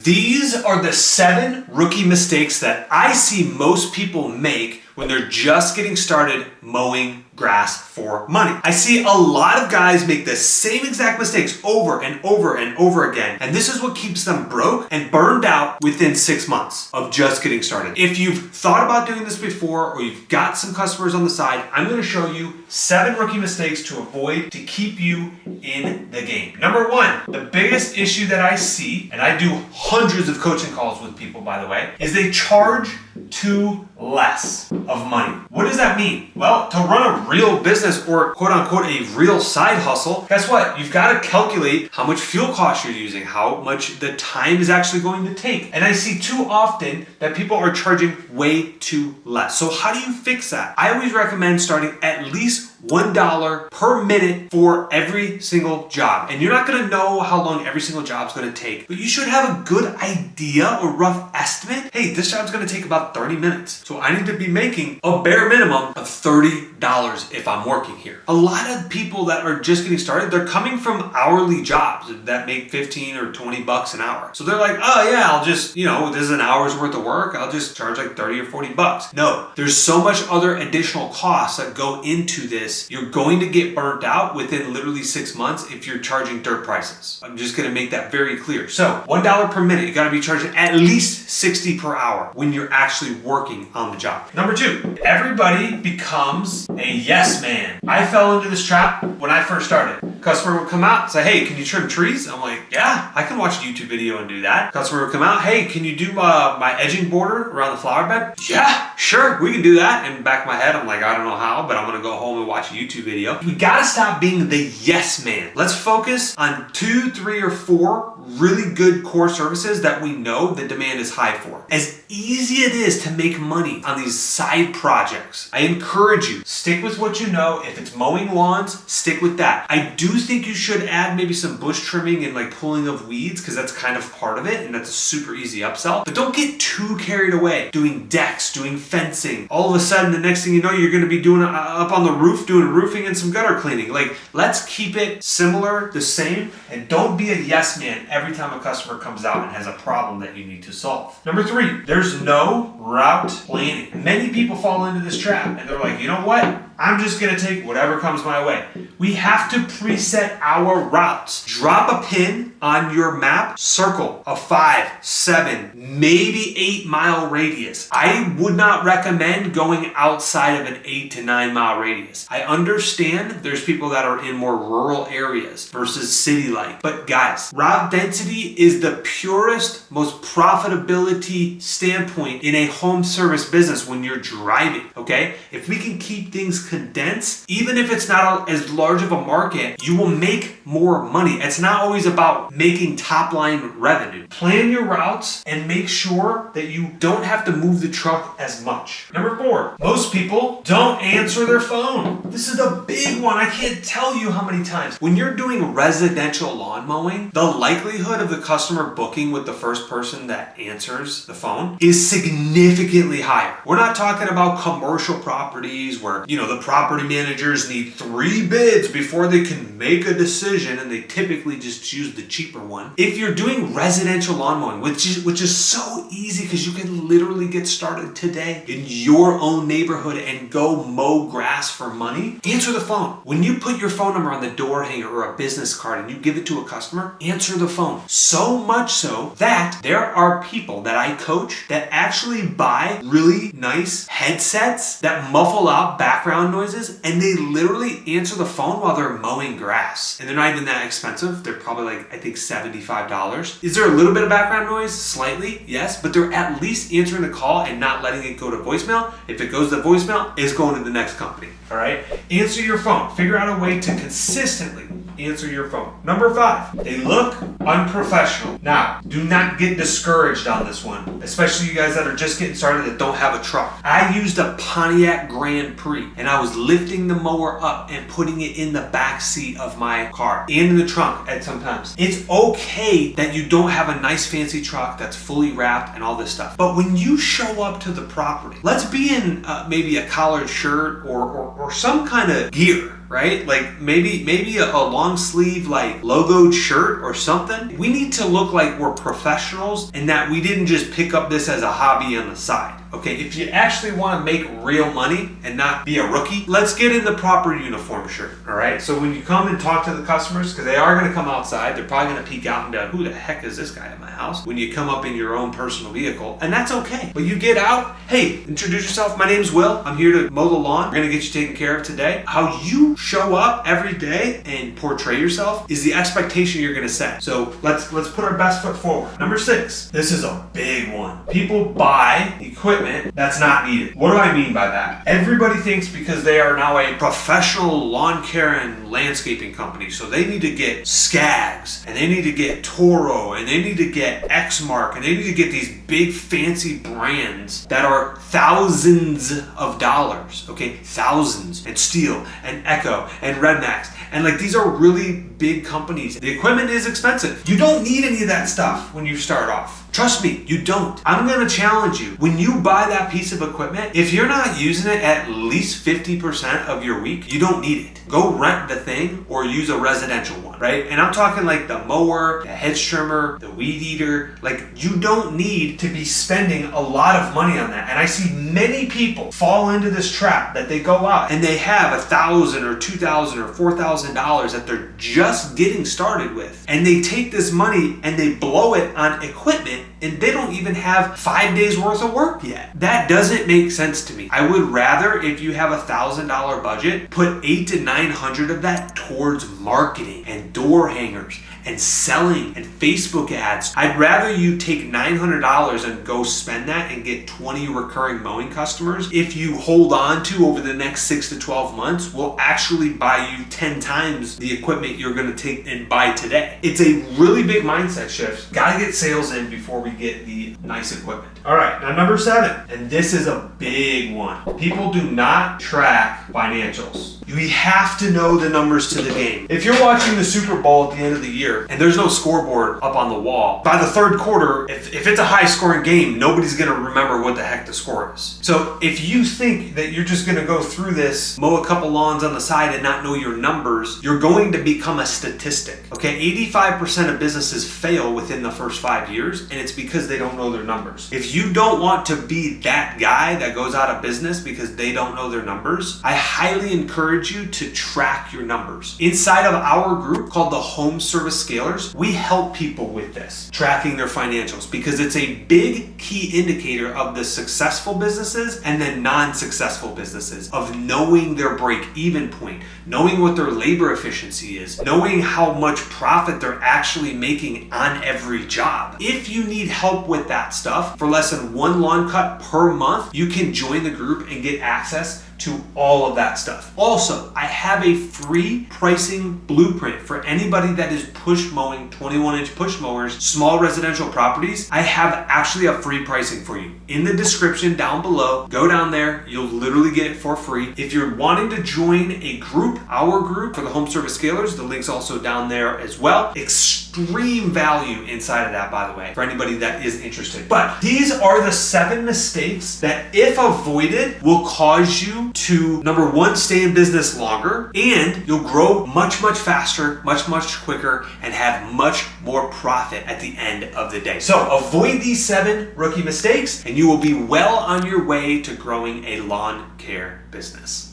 These are the 7 rookie mistakes that I see most people make when they're just getting started mowing grass for money. I see a lot of guys make the same exact mistakes over and over and over again. And this is what keeps them broke and burned out within 6 months of just getting started. If you've thought about doing this before or you've got some customers on the side, I'm going to show you 7 rookie mistakes to avoid to keep you in the game. Number 1, the biggest issue that I see, and I do hundreds of coaching calls with people, by the way, is they charge too less of money. What does that mean? Well, to run a real business or quote unquote a real side hustle, guess what? You've got to calculate how much fuel cost you're using, how much the time is actually going to take. And I see too often that people are charging way too less. So how do you fix that? I always recommend starting at least $1 per minute for every single job. And you're not going to know how long every single job is going to take, but you should have a good idea or rough estimate. Hey, this job's going to take about 30 minutes. So I need to be making a bare minimum of $30 if I'm working here. A lot of people that are just getting started, they're coming from hourly jobs that make 15 or 20 bucks an hour. So they're like, oh yeah, I'll just, this is an hour's worth of work. I'll just charge like 30 or 40 bucks. No, there's so much other additional costs that go into this. You're going to get burnt out within literally 6 months if you're charging dirt prices. I'm just going to make that very clear. So $1 per minute, you got to be charging at least 60 per hour when you're actually working on the job. Number 2, everybody becomes a yes man. I fell into this trap when I first started. Customer would come out and say, hey, can you trim trees? I'm like, yeah, I can watch a YouTube video and do that. Customer would come out, hey, can you do my edging border around the flower bed? Yeah, sure, we can do that. And back of my head, I'm like, I don't know how, but I'm going to go home and watch a YouTube video. We got to stop being the yes man. Let's focus on 2, 3, or 4 really good core services that we know the demand is high for. As easy it is to make money on these side projects, I encourage you, stick with what you know. If it's mowing lawns, stick with that. I do think you should add maybe some bush trimming and like pulling of weeds because that's kind of part of it and that's a super easy upsell. But don't get too carried away doing decks, doing fencing. All of a sudden, the next thing you know, you're going to be doing up on the roof, doing roofing and some gutter cleaning. Like, let's keep it similar, the same, and don't be a yes man every time a customer comes out and has a problem that you need to solve. Number 3, there's no route planning. Many people fall into this trap and they're like, you know what? I'm just going to take whatever comes my way. We have to preset our routes. Drop a pin on your map, circle a 5, 7, maybe 8 mile radius. I would not recommend going outside of an 8 to 9 mile radius. I understand there's people that are in more rural areas versus city-like, but guys, route density is the purest, most profitability standpoint in a home service business when you're driving, okay? If we can keep things condensed, even if it's not as large of a market, you will make more money. It's not always about making top line revenue. Plan your routes and make sure that you don't have to move the truck as much. Number 4, most people don't answer their phone. This is a big one. I can't tell you how many times. When you're doing residential lawn mowing, the likelihood of the customer booking with the first person that answers the phone is significantly higher. We're not talking about commercial properties where, the property managers need 3 bids before they can make a decision and they typically just choose the cheaper one. If you're doing residential lawn mowing, which is so easy because you can literally get started today in your own neighborhood and go mow grass for money, answer the phone. When you put your phone number on the door hanger or a business card and you give it to a customer, answer the phone. So much so that there are people that I coach that actually buy really nice headsets that muffle out background noises and they literally answer the phone while they're mowing grass. And they're not even that expensive. They're probably like, I think $75. Is there a little bit of background noise? Slightly, yes, but they're at least answering the call and not letting it go to voicemail. If it goes to voicemail, it's going to the next company, all right? Answer your phone. Figure out a way to consistently answer your phone. Number 5, they look unprofessional. Now, do not get discouraged on this one, especially you guys that are just getting started that don't have a truck. I used a Pontiac Grand Prix and I was lifting the mower up and putting it in the back seat of my car and in the trunk at sometimes. It's okay that you don't have a nice fancy truck that's fully wrapped and all this stuff. But when you show up to the property, let's be in maybe a collared shirt or some kind of gear. right? Like maybe a long sleeve like logoed shirt or something. We need to look like we're professionals and that we didn't just pick up this as a hobby on the side. Okay, if you actually want to make real money and not be a rookie, let's get in the proper uniform shirt, all right? So when you come and talk to the customers, because they are going to come outside, they're probably going to peek out into, who the heck is this guy at my house? When you come up in your own personal vehicle, and that's okay. But you get out, hey, introduce yourself. My name's Will. I'm here to mow the lawn. We're going to get you taken care of today. How you show up every day and portray yourself is the expectation you're going to set. So let's put our best foot forward. Number 6, this is a big one. People buy equipment that's not needed. What do I mean by that? Everybody thinks because they are now a professional lawn care and landscaping company, so they need to get Skaggs, and they need to get Toro, and they need to get Exmark, and they need to get these big fancy brands that are thousands of dollars, okay? Thousands, and Steel, and Echo, and Redmax, and like these are really big companies. The equipment is expensive. You don't need any of that stuff when you start off. Trust me, you don't. I'm gonna challenge you. When you buy that piece of equipment, if you're not using it at least 50% of your week, you don't need it. Go rent the thing or use a residential one, right? And I'm talking like the mower, the hedge trimmer, the weed eater. Like, you don't need to be spending a lot of money on that. And I see many people fall into this trap that they go out and they have $1,000 or $2,000 or $4,000 that they're just getting started with. And they take this money and they blow it on equipment, and they don't even have 5 days worth of work yet. That doesn't make sense to me. I would rather, if you have $1,000 budget, put $800 to $900 of that towards marketing and door hangers and selling and Facebook ads. I'd rather you take $900 and go spend that and get 20 recurring mowing customers. If you hold on to over the next 6 to 12 months, will actually buy you 10 times the equipment you're gonna take and buy today. It's a really big mindset shift. Gotta get sales in before we get the nice equipment. All right, now number 7, and this is a big one. People do not track financials. We have to know the numbers to the game. If you're watching the Super Bowl at the end of the year and there's no scoreboard up on the wall, by the third quarter, if it's a high scoring game, nobody's gonna remember what the heck the score is. So if you think that you're just gonna go through this, mow a couple lawns on the side and not know your numbers, you're going to become a statistic, okay? 85% of businesses fail within the first 5 years, and it's because they don't know their numbers. If you don't want to be that guy that goes out of business because they don't know their numbers, I highly encourage you to track your numbers. Inside of our group called the Home Service Scalers, we help people with this, tracking their financials, because it's a big key indicator of the successful businesses and the non-successful businesses, of knowing their break-even point, knowing what their labor efficiency is, knowing how much profit they're actually making on every job. If you need help with that stuff, for less than 1 lawn cut per month, you can join the group and get access to all of that stuff. Also, I have a free pricing blueprint for anybody that is push mowing 21-inch push mowers, small residential properties. I have actually a free pricing for you. In the description down below, go down there, you'll literally get it for free. If you're wanting to join a group, our group for the Home Service Scalers, the link's also down there as well. Extreme value inside of that, by the way, for anybody that is interested. But these are the 7 mistakes that, if avoided, will cause you to, number 1, stay in business longer, and you'll grow much faster, much quicker, and have much more profit at the end of the day. So avoid these 7 rookie mistakes, and you will be well on your way to growing a lawn care business.